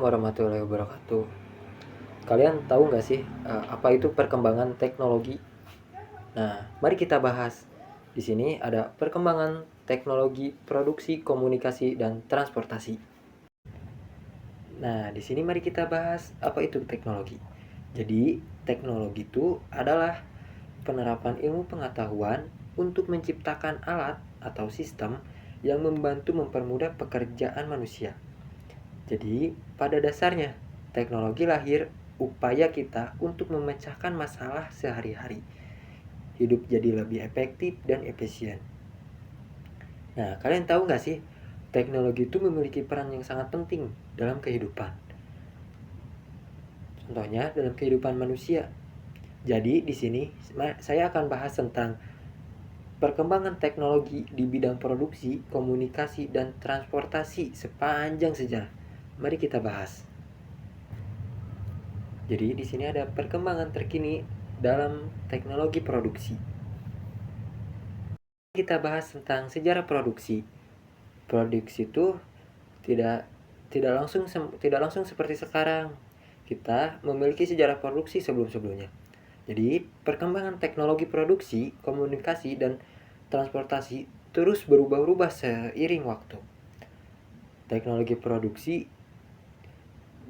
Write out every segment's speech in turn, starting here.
Warahmatullahi wabarakatuh. Kalian tahu nggak sih apa itu perkembangan teknologi? Nah, mari kita bahas. Di sini ada perkembangan teknologi produksi, komunikasi, dan transportasi. Nah, di sini mari kita bahas apa itu teknologi. Jadi, teknologi itu adalah penerapan ilmu pengetahuan untuk menciptakan alat atau sistem yang membantu mempermudah pekerjaan manusia. Jadi, pada dasarnya, teknologi lahir upaya kita untuk memecahkan masalah sehari-hari. Hidup jadi lebih efektif dan efisien. Nah, kalian tahu nggak sih, teknologi itu memiliki peran yang sangat penting dalam kehidupan. Contohnya dalam kehidupan manusia. Jadi, di sini saya akan bahas tentang perkembangan teknologi di bidang produksi, komunikasi, dan transportasi sepanjang sejarah. Mari kita bahas. Jadi di sini ada perkembangan terkini dalam teknologi produksi. Kita bahas tentang sejarah produksi. Produksi itu tidak tidak langsung tidak langsung seperti sekarang. Kita memiliki sejarah produksi sebelum-sebelumnya. Jadi, perkembangan teknologi produksi, komunikasi, dan transportasi terus berubah-ubah seiring waktu. Teknologi produksi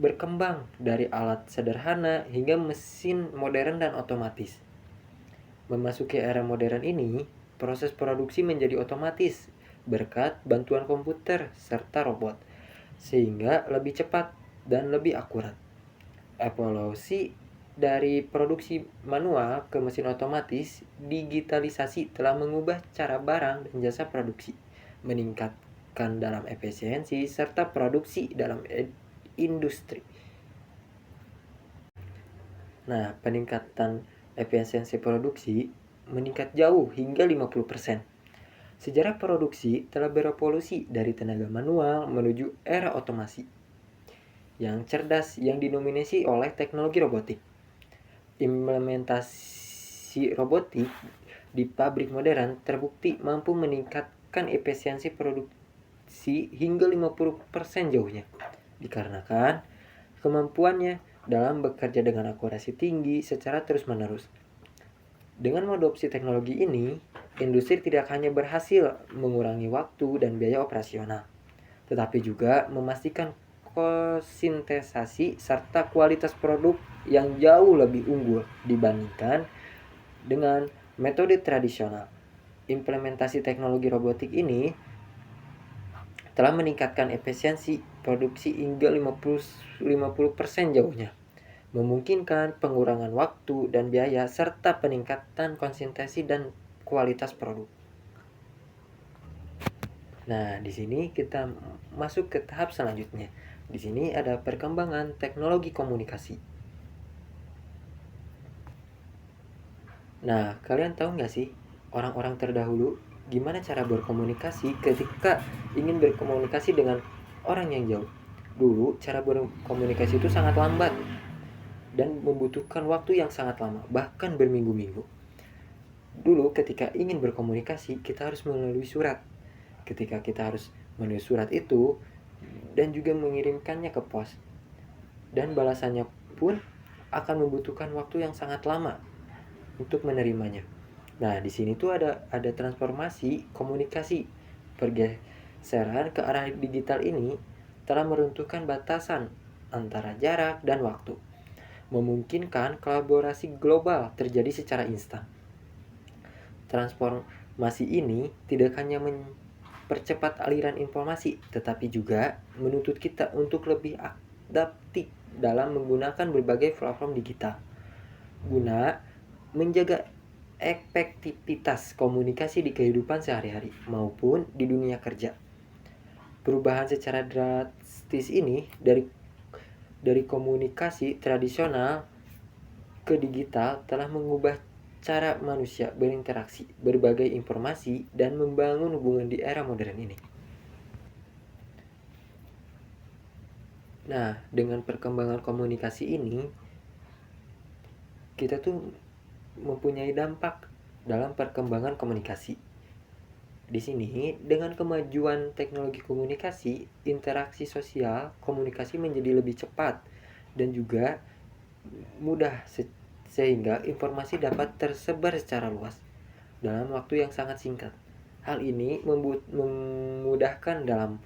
berkembang dari alat sederhana hingga mesin modern dan otomatis. Memasuki era modern ini, proses produksi menjadi otomatis berkat bantuan komputer serta robot, sehingga lebih cepat dan lebih akurat. Evolusi dari produksi manual ke mesin otomatis, digitalisasi telah mengubah cara barang dan jasa produksi, meningkatkan dalam efisiensi serta produksi dalam industri. Nah, peningkatan efisiensi produksi meningkat jauh hingga 50%. Sejarah produksi telah berevolusi dari tenaga manual menuju era otomasi yang cerdas yang didominasi oleh teknologi robotik. Implementasi robotik di pabrik modern terbukti mampu meningkatkan efisiensi produksi hingga 50% jauhnya, dikarenakan kemampuannya dalam bekerja dengan akurasi tinggi secara terus-menerus. Dengan mengadopsi teknologi ini, industri tidak hanya berhasil mengurangi waktu dan biaya operasional, tetapi juga memastikan konsintesasi serta kualitas produk yang jauh lebih unggul dibandingkan dengan metode tradisional. Implementasi teknologi robotik ini telah meningkatkan efisiensi produksi hingga 50% jauhnya, memungkinkan pengurangan waktu dan biaya serta peningkatan konsistensi dan kualitas produk. Nah, di sini kita masuk ke tahap selanjutnya. Di sini ada perkembangan teknologi komunikasi. Nah, kalian tahu nggak sih orang-orang terdahulu gimana cara berkomunikasi ketika ingin berkomunikasi dengan orang yang jauh? Dulu cara berkomunikasi itu sangat lambat dan membutuhkan waktu yang sangat lama, bahkan berminggu-minggu. Dulu ketika ingin berkomunikasi, kita harus melalui surat. Ketika kita harus menulis surat itu dan juga mengirimkannya ke pos. Dan balasannya pun akan membutuhkan waktu yang sangat lama untuk menerimanya. Nah, di sini tuh ada transformasi komunikasi. Pergeseran ke arah digital ini telah meruntuhkan batasan antara jarak dan waktu, memungkinkan kolaborasi global terjadi secara instan. Transformasi ini tidak hanya mempercepat aliran informasi, tetapi juga menuntut kita untuk lebih adaptif dalam menggunakan berbagai platform digital guna menjaga efektivitas komunikasi di kehidupan sehari-hari maupun di dunia kerja. Perubahan secara drastis ini dari komunikasi tradisional ke digital telah mengubah cara manusia berinteraksi, berbagai informasi, dan membangun hubungan di era modern ini. Nah, dengan perkembangan komunikasi ini, kita tuh mempunyai dampak dalam perkembangan komunikasi. Di sini, dengan kemajuan teknologi komunikasi, interaksi sosial, komunikasi menjadi lebih cepat dan juga mudah sehingga informasi dapat tersebar secara luas dalam waktu yang sangat singkat. Hal ini memudahkan dalam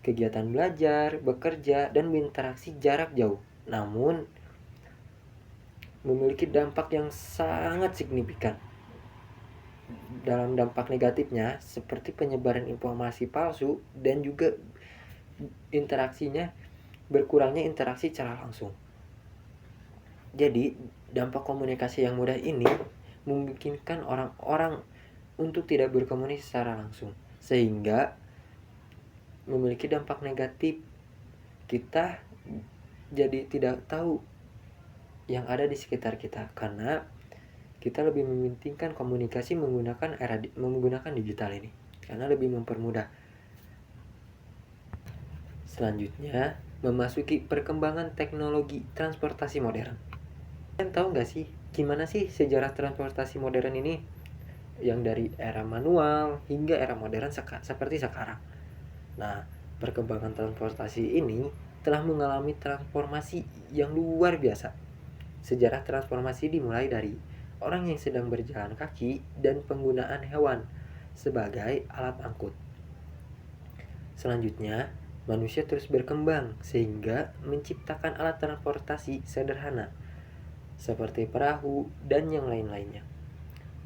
kegiatan belajar, bekerja, dan berinteraksi jarak jauh. Namun, memiliki dampak yang sangat signifikan. Dalam dampak negatifnya, seperti penyebaran informasi palsu dan juga berkurangnya interaksi secara langsung. Jadi, dampak komunikasi yang mudah ini memungkinkan orang-orang untuk tidak berkomunikasi secara langsung, sehingga memiliki dampak negatif. Kita jadi tidak tahu yang ada di sekitar kita karena kita lebih mementingkan komunikasi menggunakan digital ini karena lebih mempermudah. Selanjutnya, memasuki perkembangan teknologi transportasi modern. Kalian tahu nggak sih gimana sih sejarah transportasi modern ini? Yang dari era manual hingga era modern seperti sekarang. Nah, perkembangan transportasi ini telah mengalami transformasi yang luar biasa. Sejarah transformasi dimulai dari orang yang sedang berjalan kaki dan penggunaan hewan sebagai alat angkut. Selanjutnya, manusia terus berkembang sehingga menciptakan alat transportasi sederhana seperti perahu dan yang lain-lainnya.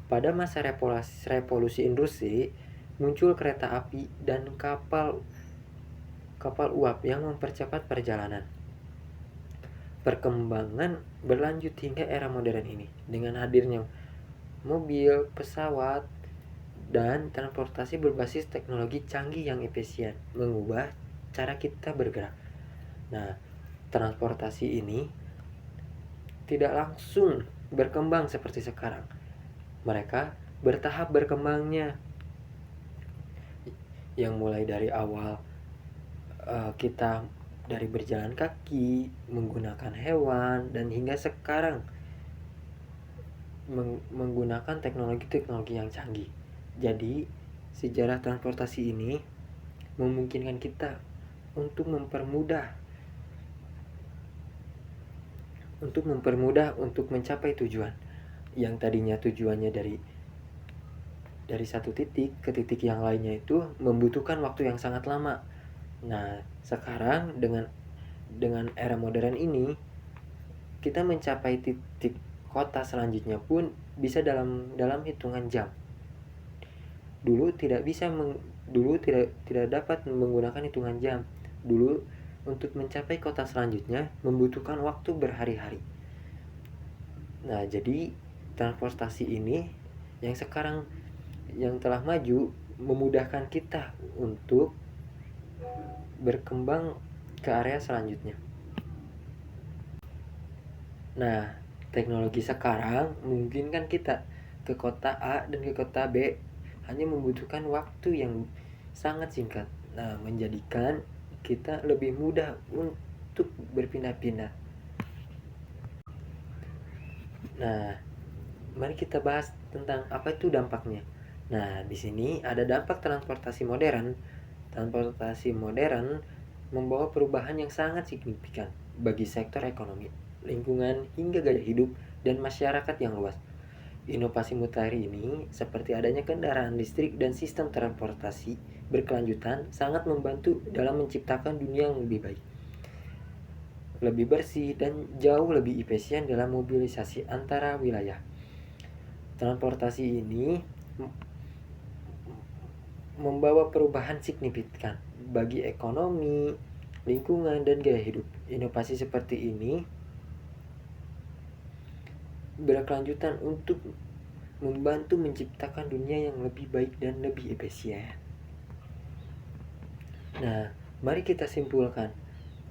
Pada masa revolusi industri, muncul kereta api dan kapal uap yang mempercepat perjalanan. Perkembangan berlanjut hingga era modern ini dengan hadirnya mobil, pesawat, dan transportasi berbasis teknologi canggih yang efisien, mengubah cara kita bergerak. Nah, transportasi ini tidak langsung berkembang seperti sekarang. Mereka bertahap berkembangnya, yang mulai dari awal kita dari berjalan kaki, menggunakan hewan, dan hingga sekarang menggunakan teknologi-teknologi yang canggih. Jadi, sejarah transportasi ini memungkinkan kita untuk mempermudah untuk mencapai tujuan. Yang tadinya tujuannya dari satu titik ke titik yang lainnya itu membutuhkan waktu yang sangat lama. Nah, sekarang dengan era modern ini kita mencapai titik kota selanjutnya pun bisa dalam hitungan jam. Dulu tidak dapat menggunakan hitungan jam. Dulu untuk mencapai kota selanjutnya membutuhkan waktu berhari-hari. Nah, jadi transportasi ini yang sekarang yang telah maju memudahkan kita untuk berkembang ke area selanjutnya. Nah, teknologi sekarang memungkinkan kita ke kota A dan ke kota B hanya membutuhkan waktu yang sangat singkat. Nah, menjadikan kita lebih mudah untuk berpindah-pindah. Nah, mari kita bahas tentang apa itu dampaknya. Nah, di sini ada dampak transportasi modern. Transportasi modern membawa perubahan yang sangat signifikan bagi sektor ekonomi, lingkungan, hingga gaya hidup dan masyarakat yang luas. Inovasi mutakhir ini, seperti adanya kendaraan listrik dan sistem transportasi berkelanjutan, sangat membantu dalam menciptakan dunia yang lebih baik, lebih bersih, dan jauh lebih efisien dalam mobilisasi antara wilayah. Transportasi ini membawa perubahan signifikan bagi ekonomi, lingkungan, dan gaya hidup. Inovasi seperti ini berkelanjutan untuk membantu menciptakan dunia yang lebih baik dan lebih efisien. Nah, mari kita simpulkan.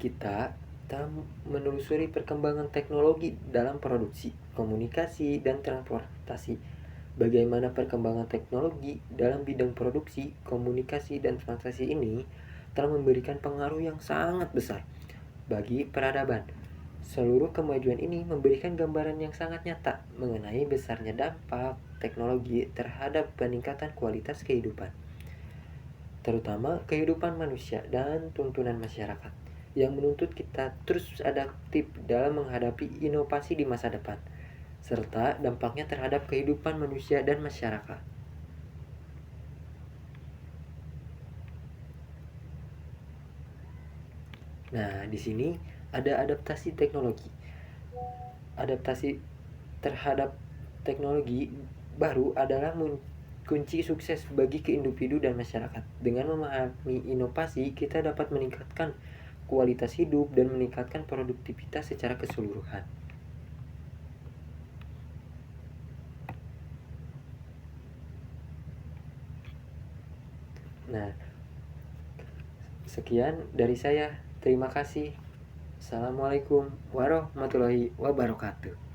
Kita telah menelusuri perkembangan teknologi dalam produksi, komunikasi, dan transportasi. Bagaimana perkembangan teknologi dalam bidang produksi, komunikasi, dan transportasi ini telah memberikan pengaruh yang sangat besar bagi peradaban. Seluruh kemajuan ini memberikan gambaran yang sangat nyata mengenai besarnya dampak teknologi terhadap peningkatan kualitas kehidupan. terutama kehidupan manusia dan tuntunan masyarakat yang menuntut kita terus adaptif dalam menghadapi inovasi di masa depan, serta dampaknya terhadap kehidupan manusia dan masyarakat. Nah, di sini ada adaptasi teknologi. Adaptasi terhadap teknologi baru adalah kunci sukses bagi individu dan masyarakat. Dengan memahami inovasi, kita dapat meningkatkan kualitas hidup dan meningkatkan produktivitas secara keseluruhan. Nah, sekian dari saya. Terima kasih. Assalamualaikum warahmatullahi wabarakatuh.